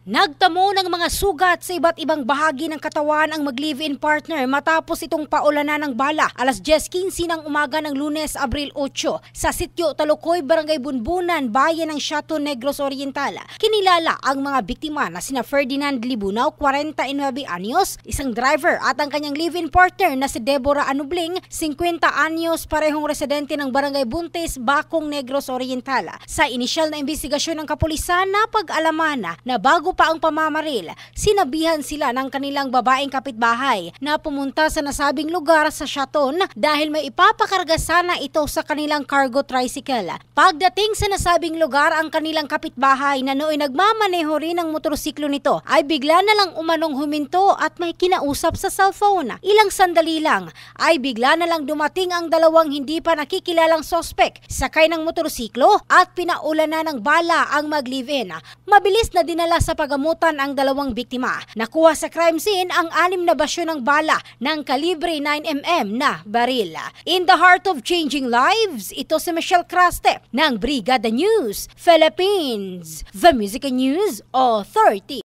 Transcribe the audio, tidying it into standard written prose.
Nagtamo ng mga sugat sa iba't ibang bahagi ng katawan ang mag-live-in partner matapos itong paulanan ng bala. Alas 10:15 ng umaga ng Lunes, Abril 8 sa Sitio Talocoy, Barangay Bunbunan, Bayan ng Siato Negros Oriental. Kinilala ang mga biktima na sina Ferdinand Libunaw, 49 anyos, isang driver at ang kanyang live-in partner na si Deborah Anubling, 50 anyos, parehong residente ng Barangay Buntes, Bacong, Negros Oriental. Sa inisyal na investigasyon ng kapulisan, napag-alaman na bago pa ang pamamaril, sinabihan sila ng kanilang babaeng kapitbahay na pumunta sa nasabing lugar sa Siaton dahil may ipapakarga sana ito sa kanilang cargo tricycle. Pagdating sa nasabing lugar, ang kanilang kapitbahay na nooy nagmamaneho rin ng motorsiklo nito ay bigla na lang umanong huminto at may kinausap sa cellphone. Ilang sandali lang ay bigla na lang dumating ang dalawang hindi pa nakikilalang sospek sakay ng motorsiklo at pinaulanan ng bala ang mag-live-in. Mabilis na dinala sa pagamutan ang dalawang biktima. Nakuha sa crime scene ang 6 na basyo ng bala ng kalibre 9mm na baril. In the heart of changing lives, ito si Michelle Craste ng Brigada News Philippines, The Music and News Authority.